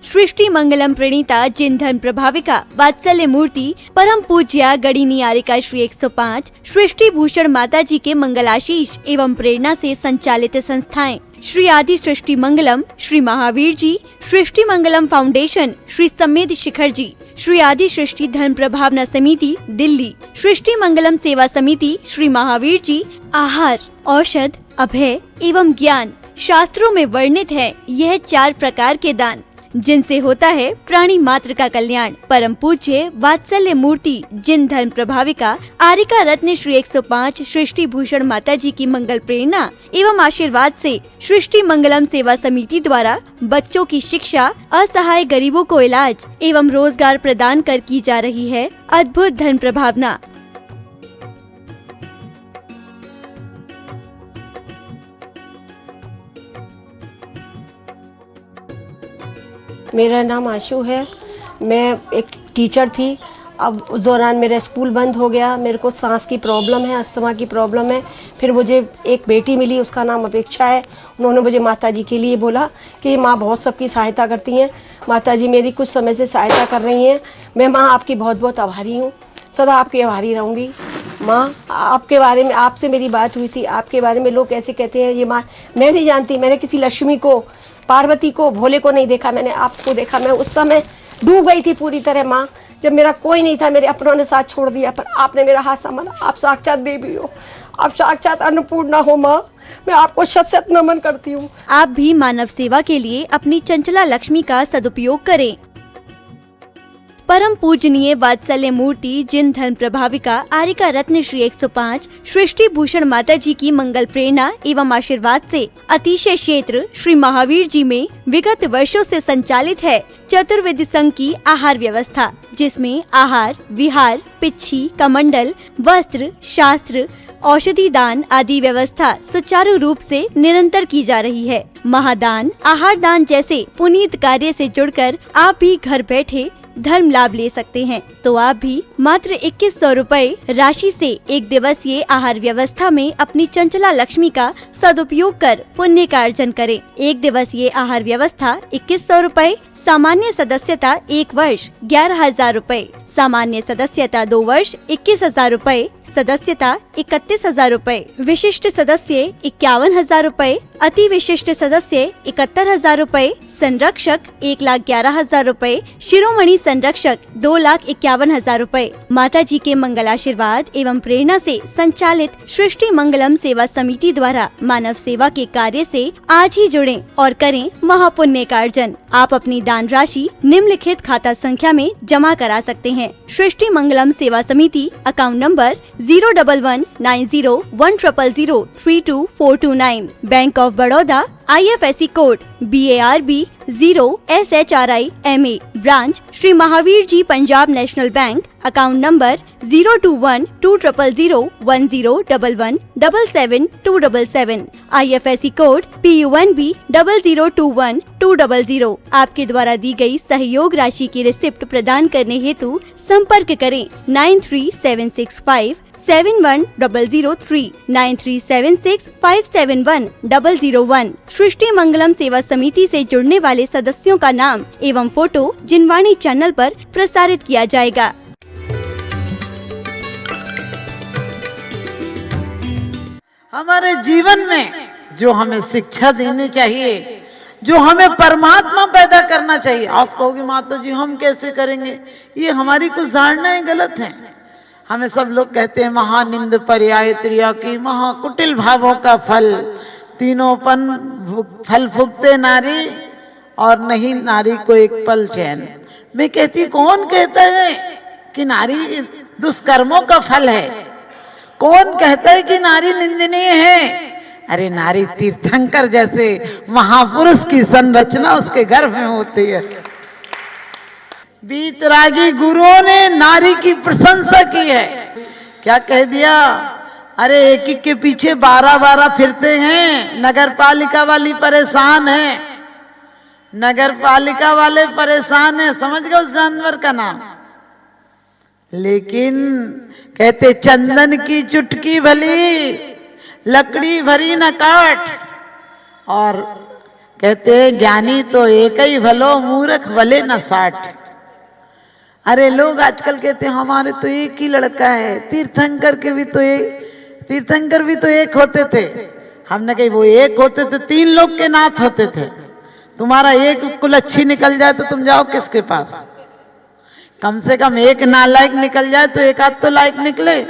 सृष्टि मंगलम प्रणीता जिन धर्म प्रभाविका वात्सल्य मूर्ति परम पूज्या गणिनी आरिका श्री 105 सृष्टि भूषण माता जी के मंगलाशीष एवं प्रेरणा से संचालित संस्थाएं श्री आदि सृष्टि मंगलम, श्री महावीर जी, सृष्टि मंगलम फाउंडेशन, श्री समेत शिखर जी, श्री आदि सृष्टि धर्म प्रभावना समिति दिल्ली, सृष्टि मंगलम सेवा समिति, श्री महावीर जी, आहार, औषध, अभय एवं ज्ञान। शास्त्रों में वर्णित है यह 4 प्रकार के दान जिनसे होता है प्राणी मात्र का कल्याण। परम पूज्य वात्सल्य मूर्ति जिन धर्म प्रभाविका आरिका रत्न श्री 105 सृष्टि भूषण माता जी की मंगल प्रेरणा एवं आशीर्वाद से सृष्टि मंगलम सेवा समिति द्वारा बच्चों की शिक्षा, असहाय गरीबों को इलाज एवं रोजगार प्रदान कर की जा रही है अद्भुत धर्म प्रभावना। मेरा नाम आशु है। मैं एक टीचर थी। अब उस दौरान मेरा स्कूल बंद हो गया। मेरे को सांस की प्रॉब्लम है, अस्थमा की प्रॉब्लम है। फिर मुझे एक बेटी मिली, उसका नाम अपेक्षा है। उन्होंने मुझे माता जी के लिए बोला कि माँ बहुत सबकी सहायता करती हैं, माता जी मेरी कुछ समय से सहायता कर रही हैं। मैं माँ आपकी बहुत बहुत आभारी हूँ, सदा आपकी आभारी रहूँगी। माँ आपके बारे में, आपसे मेरी बात हुई थी, आपके बारे में लोग ऐसे कहते हैं ये माँ, मैं नहीं जानती। मैंने किसी लक्ष्मी को, पार्वती को, भोले को नहीं देखा, मैंने आपको देखा। मैं उस समय डूब गई थी पूरी तरह माँ, जब मेरा कोई नहीं था, मेरे अपनों ने साथ छोड़ दिया, पर आपने मेरा हाथ संभाला। आप साक्षात देवी हो, आप साक्षात अन्नपूर्णा हो माँ। मैं आपको शत शत नमन करती हूँ। आप भी मानव सेवा के लिए अपनी चंचला लक्ष्मी का सदुपयोग करें। परम पूजनीय वात्सल्य मूर्ति जिन धर्म प्रभाविका आरिका रत्न श्री 105 सृष्टि भूषण माता जी की मंगल प्रेरणा एवं आशीर्वाद से अतिशय क्षेत्र श्री महावीर जी में विगत वर्षों से संचालित है चतुर्वेद संघ की आहार व्यवस्था, जिसमें आहार, विहार, पिच्छी, कमंडल, वस्त्र, शास्त्र, औषधि दान आदि व्यवस्था सुचारू रूप से निरंतर की जा रही है। महादान, आहार दान जैसे पुनीत कार्य से जुड़कर आप भी घर बैठे धर्म लाभ ले सकते हैं। तो आप भी मात्र 2100 रुपए राशि से एक दिवसीय आहार व्यवस्था में अपनी चंचला लक्ष्मी का सदुपयोग कर पुण्य का अर्जन करें। एक दिवसीय आहार व्यवस्था 2100 रुपए, सामान्य सदस्यता 1 वर्ष 11,000 रुपए, सामान्य सदस्यता 2 वर्ष 21,000 रुपए, सदस्यता 31,000 रुपए, विशिष्ट सदस्य 51,000 रुपए, अति विशिष्ट सदस्य 71,000 रुपए, संरक्षक 1,11,000 रुपए, शिरोमणि संरक्षक 2,51,000 रुपए। माता जी के मंगल आशीर्वाद एवं प्रेरणा से संचालित सृष्टि मंगलम सेवा समिति द्वारा मानव सेवा के कार्य से आज ही जुड़ें और करें महापुण्य का अर्जन। आप अपनी दान राशि निम्नलिखित खाता संख्या में जमा करा सकते हैं। सृष्टि Mangalam Seva Samiti, account number 01190100032 Bank of Baroda, IFSC code BARB 0SHRIMA, branch Shri Mahavir ji Punjab National Bank, account number 021-200-1011-77277, IFSC code PUNB 0021200। आपके द्वारा दी गई सहयोग राशि की रिसिप्ट प्रदान करने हेतु संपर्क करें 9376571003 9376571001। सृष्टि मंगलम सेवा समिति से जुड़ने वाले सदस्यों का नाम एवं फोटो जिनवाणी चैनल पर प्रसारित किया जाएगा। हमारे जीवन में जो हमें शिक्षा देनी चाहिए, जो हमें परमात्मा पैदा करना चाहिए। आप कहोगे माता जी हम कैसे करेंगे, ये हमारी कुछ धारणाएं गलत हैं। हमें सब लोग कहते हैं महानिंद पर्याय त्रिया की महाकुटिल भावों का फल, तीनों फल फूकते नारी और नहीं नारी को एक पल चैन। मैं कहती कौन कहता है कि नारी दुष्कर्मों का फल है? कौन कहता है कि नारी निंदनीय है? अरे नारी तीर्थंकर जैसे महापुरुष की संरचना उसके गर्भ में होती है। बीतरागी गुरुओं ने नारी की प्रशंसा की है। क्या कह दिया? अरे एक एक के पीछे 12-12 फिरते हैं, नगर पालिका वाली परेशान है, नगर पालिका वाले परेशान है। समझ गए उस जानवर का नाम? लेकिन कहते चंदन की चुटकी भली, लकड़ी भरी न काट, और कहते हैं ज्ञानी तो एक ही भलो, मूर्ख भले न 60। अरे लोग आजकल कहते हैं हमारे तो एक ही लड़का है, तीर्थंकर भी तो एक होते थे। हमने कही वो एक होते थे, 3 लोग के नाथ होते थे। तुम्हारा एक कुल अच्छी निकल जाए तो तुम जाओ किसके पास? कम से कम एक नालायक निकल जाए तो एक आध तो लायक निकले।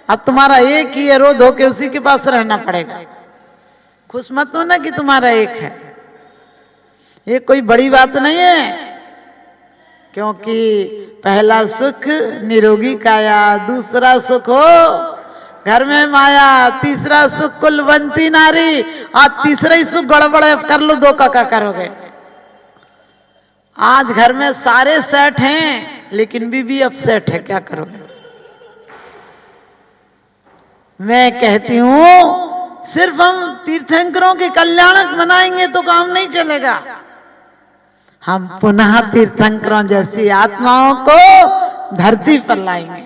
अब तुम्हारा एक ही है, रो धो के उसी के पास रहना पड़ेगा। खुश मत हो ना कि तुम्हारा एक है, ये कोई बड़ी बात नहीं है। क्योंकि पहला सुख निरोगी काया, दूसरा सुख हो घर में माया, तीसरा सुख कुलवंती नारी, और तीसरा ही सुख गड़बड़ कर लो 2 का करोगे। आज घर में सारे सेट हैं लेकिन बीबी अपसेट है, क्या करोगे? मैं कहती हूं सिर्फ हम तीर्थंकरों के कल्याणक बनाएंगे तो काम नहीं चलेगा। हम पुनः तीर्थंकरों जैसी आत्माओं को धरती पर लाएंगे।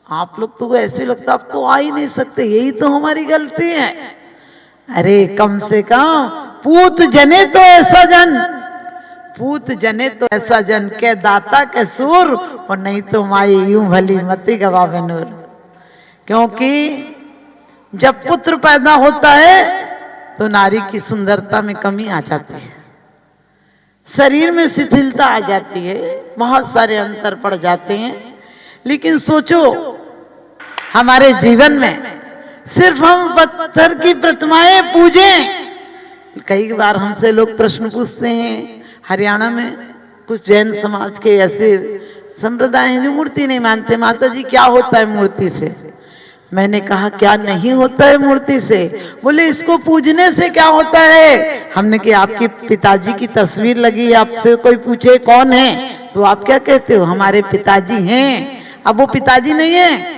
आप लोग तो ऐसे लगता आप तो आ ही नहीं सकते, यही तो हमारी गलती है। अरे कम से कम पूत जने तो ऐसा जन के दाता के सूर, और नहीं तो माई यूं भली मती गवावे नूर। क्योंकि जब पुत्र पैदा होता है तो नारी की सुंदरता में कमी आ जाती है, शरीर में शिथिलता आ जाती है, बहुत सारे अंतर पड़ जाते हैं। लेकिन सोचो हमारे जीवन में सिर्फ हम पत्थर की प्रतिमाएं पूजें। कई बार हमसे लोग प्रश्न पूछते हैं, हरियाणा में कुछ जैन समाज के ऐसे संप्रदाय हैं जो मूर्ति नहीं मानते। माता जी क्या होता है मूर्ति से? मैंने कहा क्या नहीं होता है मूर्ति से? बोले इसको पूजने से क्या होता है? हमने कि आपके पिताजी की तस्वीर लगी, आपसे कोई पूछे कौन है तो आप क्या कहते हो? हमारे पिताजी हैं। अब वो पिताजी नहीं है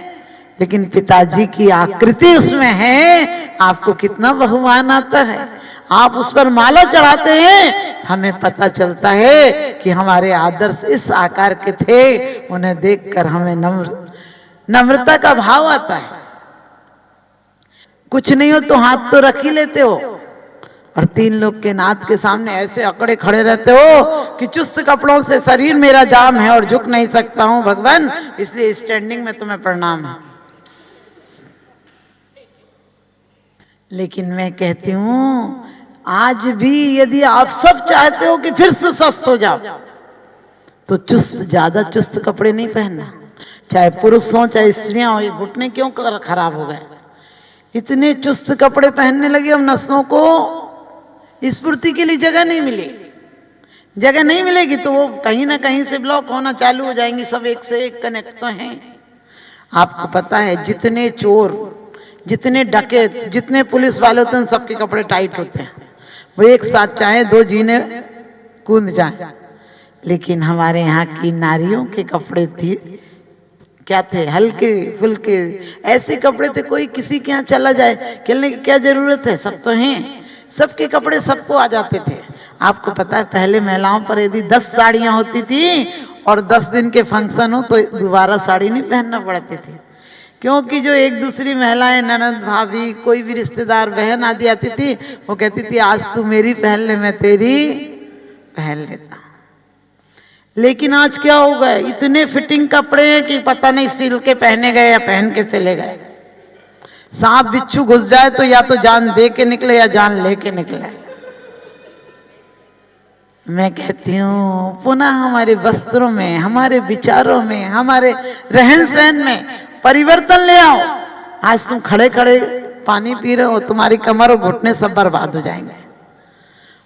लेकिन पिताजी की आकृति उसमें है। आपको कितना बहुमान आता है, आप उस पर माला चढ़ाते हैं, हमें पता चलता है कि हमारे आदर्श इस आकार के थे। उन्हें देखकर हमें नम्रता का भाव आता है। कुछ नहीं हो तो हाथ तो रख ही लेते हो, और 3 लोग के नाथ के सामने ऐसे अकड़े खड़े रहते हो कि चुस्त कपड़ों से शरीर मेरा जाम है और झुक नहीं सकता हूं भगवान, इसलिए स्टैंडिंग में तुम्हें प्रणाम है। लेकिन मैं कहती हूं आज भी यदि आप सब चाहते हो कि फिर से स्वस्थ हो जाओ तो ज्यादा चुस्त कपड़े नहीं पहनना, चाहे पुरुष हो चाहे स्त्रियां हो। ये घुटने क्यों खराब हो गए? इतने चुस्त कपड़े पहनने लगे, अब नसों को स्फूर्ति के लिए जगह नहीं मिलेगी तो वो कहीं ना कहीं से ब्लॉक होना चालू हो जाएंगी। सब एक से एक कनेक्ट तो हैं। आपको पता है जितने चोर, जितने डकैत, जितने पुलिस वाले होते हैं सबके कपड़े टाइट होते हैं। वो एक साथ चाहे 2 जीने कूद जाए। लेकिन हमारे यहाँ की नारियों के कपड़े क्या थे? हल्के फुल्के ऐसे कपड़े थे, कोई किसी के यहाँ चला जाए खेलने की क्या जरूरत है, सब तो हैं। सबके कपड़े सबको आ जाते थे। आपको पता है पहले महिलाओं पर यदि 10 साड़ियां होती थी और 10 दिन के फंक्शन हो तो दोबारा साड़ी नहीं पहनना पड़ती थी, क्योंकि जो एक दूसरी महिलाएं, ननद, भाभी, कोई भी रिश्तेदार, बहन आदि आती थी, वो कहती थी आज तू मेरी पहन ले, मैं तेरी पहन लेता। लेकिन आज क्या हो गए, इतने फिटिंग कपड़े हैं कि पता नहीं सिल के पहने गए या पहन के चले गए। सांप बिच्छू घुस जाए तो या तो जान दे के निकले या जान लेके निकले। मैं कहती हूँ पुनः हमारे वस्त्रों में, हमारे विचारों में, हमारे रहन सहन में परिवर्तन ले आओ। आज तुम खड़े खड़े पानी पी रहे हो, तुम्हारी कमर और घुटने सब बर्बाद हो जाएंगे।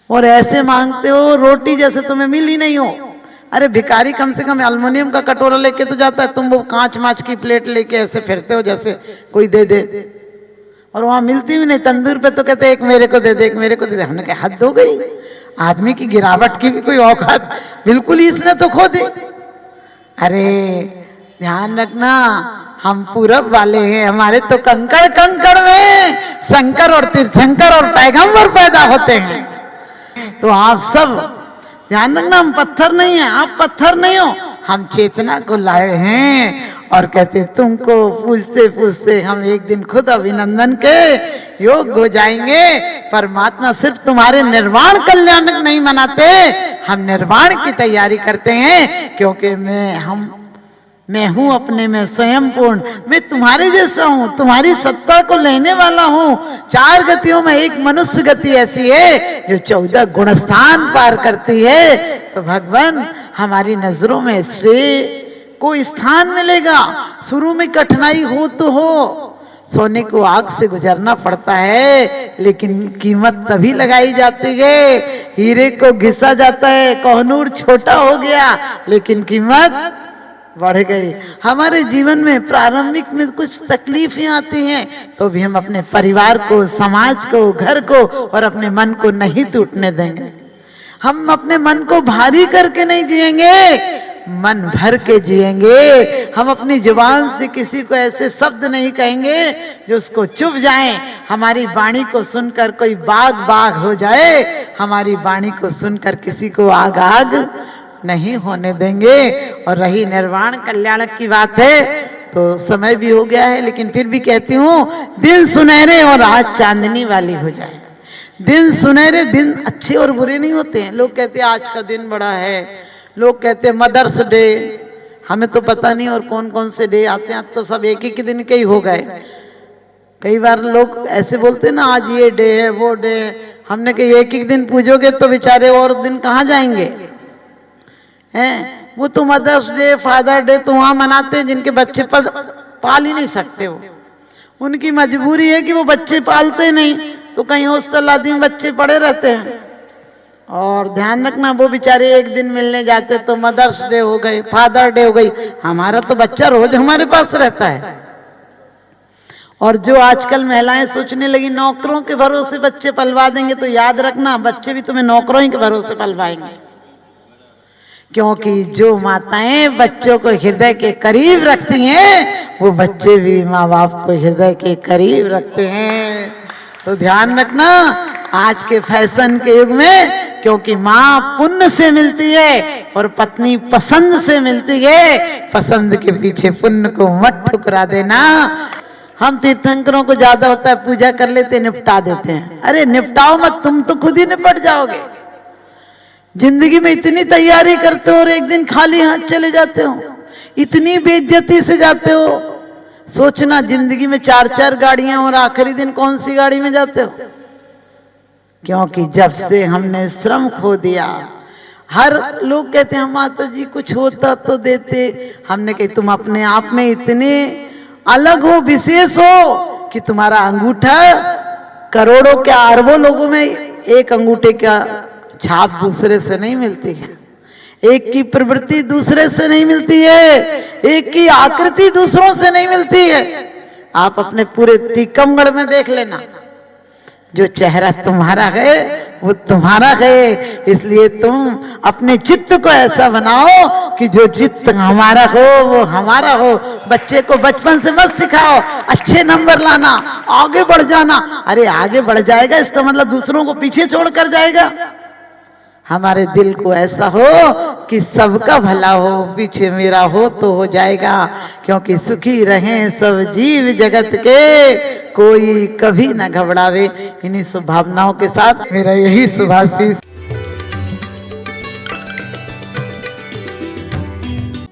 और ऐसे मांगते हो रोटी जैसे तुम्हें मिल ही नहीं हो। अरे भिखारी कम से कम एल्युमिनियम का कटोरा लेके तो जाता है, तुम वो कांच माच की प्लेट लेके ऐसे फिरते हो जैसे कोई दे दे, और वहां मिलती भी नहीं। तंदूर पे तो कहते एक मेरे को दे दे, एक मेरे को दे दे। हमने कहा हद हो गई, आदमी की गिरावट की भी कोई औकात बिल्कुल ही इसने तो खो दी। अरे ध्यान रखना, हम पूरब वाले हैं, हमारे तो कंकड़ कंकड़ में शंकर और तीर्थंकर और पैगंबर पैदा होते हैं। तो आप सब ध्यान रखना, हम पत्थर नहीं है, आप पत्थर नहीं हो, हम चेतना को लाए हैं और कहते तुमको पूछते पूछते हम एक दिन खुद अभिनंदन के योग्य हो जाएंगे। परमात्मा सिर्फ तुम्हारे निर्वाण कल्याण नहीं मनाते, हम निर्वाण की तैयारी करते हैं, क्योंकि मैं हूं अपने में स्वयं पूर्ण, मैं तुम्हारे जैसा हूं, तुम्हारी सत्ता को लेने वाला हूं। 4 गतियों में एक मनुष्य गति ऐसी है जो 14 गुणस्थान पार करती है। तो भगवान हमारी नजरों में श्रेय को स्थान मिलेगा। शुरू में कठिनाई हो तो हो, सोने को आग से गुजरना पड़ता है, लेकिन कीमत तभी लगाई जाती है। हीरे को घिसा जाता है, कोहनूर छोटा हो गया, लेकिन कीमत बढ़ गई। हमारे जीवन में प्रारंभिक में कुछ तकलीफें आती हैं, तो भी हम अपने परिवार को, समाज को, घर को और अपने मन को नहीं टूटने देंगे। हम अपने मन को भारी करके नहीं जिएंगे, मन भर के जिएंगे। हम अपनी जुबान से किसी को ऐसे शब्द नहीं कहेंगे जो उसको चुभ जाए। हमारी वाणी को सुनकर कोई बाग हो जाए, हमारी वाणी को सुनकर किसी को आग नहीं होने देंगे। और रही निर्वाण कल्याण की बात है, तो समय भी हो गया है, लेकिन फिर भी कहती हूँ, दिन सुनहरे और आज चांदनी वाली हो जाए। दिन सुनहरे, दिन अच्छे और बुरे नहीं होते हैं। लोग कहते हैं आज का दिन बड़ा है, लोग कहते हैं मदर्स डे, हमें तो पता नहीं और कौन कौन से डे आते हैं, तो सब एक ही दिन के ही हो गए। कई बार लोग ऐसे बोलते हैं ना, आज ये डे है वो डे है। हमने कहा एक एक दिन पूजोगे तो बेचारे और दिन कहाँ जाएंगे हैं। वो तो मदर्स डे, फादर डे तो वहां मनाते हैं जिनके बच्चे पाल ही नहीं सकते। वो उनकी मजबूरी है कि वो बच्चे पालते नहीं, तो कहीं हॉस्टल आदि में बच्चे पड़े रहते हैं। और ध्यान रखना, वो बेचारे एक दिन मिलने जाते तो मदर्स डे हो गई, फादर डे हो गई। हमारा तो बच्चा रोज हमारे पास रहता है। और जो आजकल महिलाएं सोचने लगी नौकरों के भरोसे बच्चे पलवा देंगे, तो याद रखना बच्चे भी तुम्हें नौकरों ही के भरोसे पलवाएंगे। क्योंकि जो माताएं बच्चों को हृदय के करीब रखती हैं, वो बच्चे भी माँ बाप को हृदय के करीब रखते हैं। तो ध्यान रखना आज के फैशन के युग में, क्योंकि माँ पुण्य से मिलती है और पत्नी पसंद से मिलती है। पसंद के पीछे पुण्य को मत ठुकरा देना। हम तीर्थंकरों को ज्यादा होता है पूजा कर लेते, निपटा देते हैं। अरे निपटाओ मत, तुम तो खुद ही निपट जाओगे। जिंदगी में इतनी तैयारी करते हो और एक दिन खाली हाथ चले जाते हो, इतनी बेइज्जती से जाते हो। सोचना जिंदगी में 4-4 गाड़ियां और आखिरी दिन कौन सी गाड़ी में जाते हो। क्योंकि जब से हमने श्रम खो दिया, हर लोग कहते हैं माता जी कुछ होता तो देते। हमने कही तुम अपने आप में इतने अलग हो, विशेष हो कि तुम्हारा अंगूठा करोड़ों क्या अरबों लोगों में एक अंगूठे का छाप दूसरे से नहीं मिलती है, एक की प्रवृत्ति दूसरे से नहीं मिलती है, एक की आकृति दूसरों से नहीं मिलती है। आप अपने पूरे टीकमगढ़ में देख लेना, जो चेहरा तुम्हारा है वो तुम्हारा है। इसलिए तुम अपने चित्त को ऐसा बनाओ कि जो चित्त हमारा हो वो हमारा हो। बच्चे को बचपन से मत सिखाओ अच्छे नंबर लाना, आगे बढ़ जाना। अरे आगे बढ़ जाएगा इसका मतलब दूसरों को पीछे छोड़ कर जाएगा। हमारे दिल को ऐसा हो कि सबका भला हो, पीछे मेरा हो तो हो जाएगा। क्योंकि सुखी रहें सब जीव जगत के, कोई कभी न घबरावे। इन्हीं शुभभावनाओं के साथ मेरा यही शुभाशीष।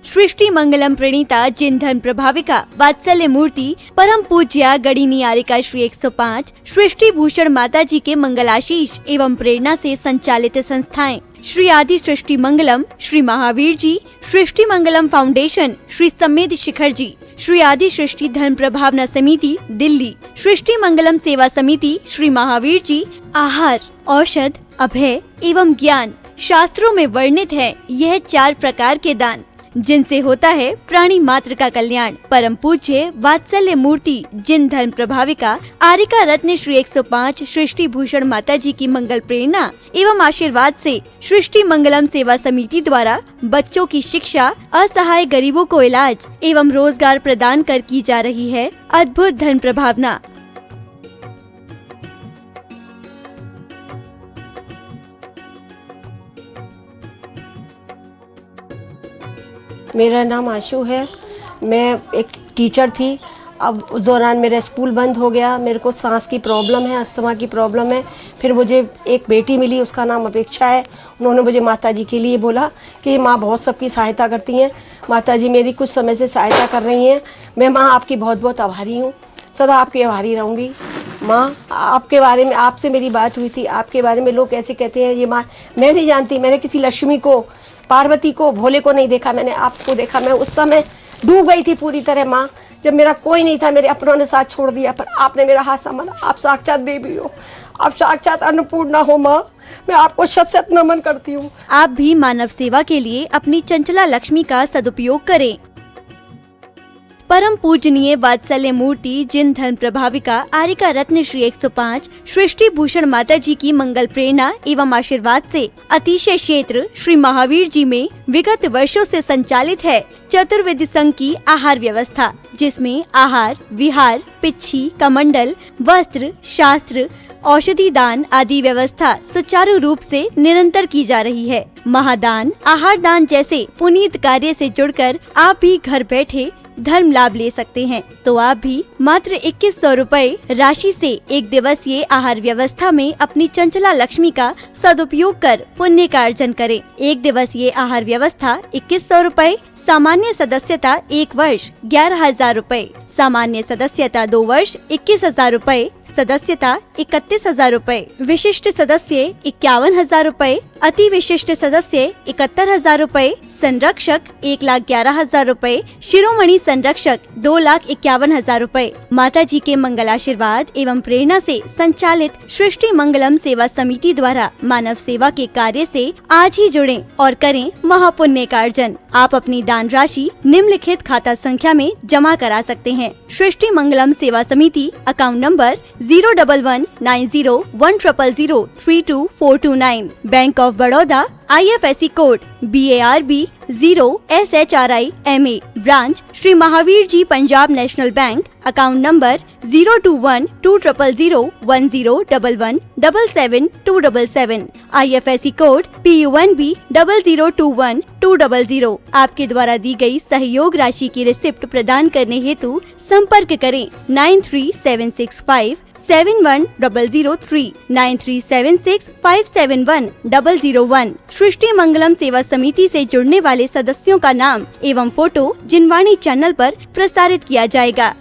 सृष्टि मंगलम प्रणीता जिन धन प्रभाविका वात्सल्य मूर्ति परम पूज्या गणिनी आरिका श्री 105 सृष्टि भूषण माता जी के मंगलाशीष एवं प्रेरणा से संचालित संस्थाएं श्री आदि सृष्टि मंगलम, श्री महावीर जी, सृष्टि मंगलम फाउंडेशन, श्री समेत शिखर जी, श्री आदि सृष्टि धन प्रभावना समिति दिल्ली, सृष्टि मंगलम सेवा समिति, श्री महावीर जी, आहार, औषध, अभय एवं ज्ञान शास्त्रों में वर्णित है यह 4 प्रकार के दान, जिनसे होता है प्राणी मात्र का कल्याण। परम पूज्य वात्सल्य मूर्ति जिन धन प्रभाविका आरिका रत्न श्री 105 सृष्टि भूषण माता जी की मंगल प्रेरणा एवं आशीर्वाद से सृष्टि मंगलम सेवा समिति द्वारा बच्चों की शिक्षा, असहाय गरीबों को इलाज एवं रोजगार प्रदान कर की जा रही है अद्भुत धन प्रभावना। मेरा नाम आशु है। मैं एक टीचर थी। अब उस दौरान मेरा स्कूल बंद हो गया। मेरे को सांस की प्रॉब्लम है, अस्थमा की प्रॉब्लम है। फिर मुझे एक बेटी मिली, उसका नाम अपेक्षा है। उन्होंने मुझे माताजी के लिए बोला कि माँ बहुत सबकी सहायता करती हैं, माताजी मेरी कुछ समय से सहायता कर रही हैं। मैं माँ आपकी बहुत बहुत आभारी हूँ, सदा आपकी आभारी रहूँगी। माँ आपके बारे में, आपसे मेरी बात हुई थी, आपके बारे में लोग कैसे कहते हैं ये माँ, मैं नहीं जानती। मैंने किसी लक्ष्मी को, पार्वती को, भोले को नहीं देखा, मैंने आपको देखा। मैं उस समय डूब गई थी पूरी तरह माँ, जब मेरा कोई नहीं था, मेरे अपनों ने साथ छोड़ दिया, पर आपने मेरा हाथ संभाला। आप साक्षात देवी हो, आप साक्षात अन्नपूर्णा हो माँ, मैं आपको शत शत नमन करती हूँ। आप भी मानव सेवा के लिए अपनी चंचला लक्ष्मी का सदुपयोग करें। परम पूजनीय वात्सल्य मूर्ति जिन धर्म प्रभाविका आरिका रत्न श्री 105 सृष्टि भूषण माता जी की मंगल प्रेरणा एवं आशीर्वाद से अतिशय क्षेत्र श्री महावीर जी में विगत वर्षों से संचालित है चतुर्वेद संघ की आहार व्यवस्था, जिसमें आहार, विहार, पिच्छी, कमंडल, वस्त्र, शास्त्र, औषधि दान आदि व्यवस्था सुचारू रूप से निरंतर की जा रही है। महादान, आहार दान जैसे पुनीत कार्य से जुड़कर आप भी घर बैठे धर्म लाभ ले सकते हैं। तो आप भी मात्र 2100 रुपए राशि से एक दिवसीय आहार व्यवस्था में अपनी चंचला लक्ष्मी का सदुपयोग कर पुण्य का अर्जन करें। एक दिवसीय आहार व्यवस्था 2100 रुपए, सामान्य सदस्यता 1 वर्ष 11,000 रुपए, सामान्य सदस्यता 2 वर्ष 21,000 रुपए, सदस्यता 31,000 रुपए, विशिष्ट सदस्य 51,000 रुपए, अति विशिष्ट सदस्य 71,000 रुपए, संरक्षक 1,11,000 रुपए, शिरोमणि संरक्षक 2,51,000 रुपए। माता जी के मंगल आशीर्वाद एवं प्रेरणा से संचालित सृष्टि मंगलम सेवा समिति द्वारा मानव सेवा के कार्य से आज ही जुड़ें और करें महापुण्य का अर्जन। आप अपनी दान राशि निम्नलिखित खाता संख्या में जमा करा सकते हैं। सृष्टि Mangalam Seva Samiti, account number 011901000324229, Bank of Baroda, IFSC code BARB 0SHRIMA, branch Shri Mahavir ji Punjab National Bank, account number 021-200-101177-277, IFSC code PUNB 0021200। आपके द्वारा दी गई सहयोग राशि की रिसिप्ट प्रदान करने हेतु संपर्क करें 9376571003 9376571001। सृष्टि मंगलम सेवा समिति से जुड़ने वाले सदस्यों का नाम एवं फोटो जिनवाणी चैनल पर प्रसारित किया जाएगा।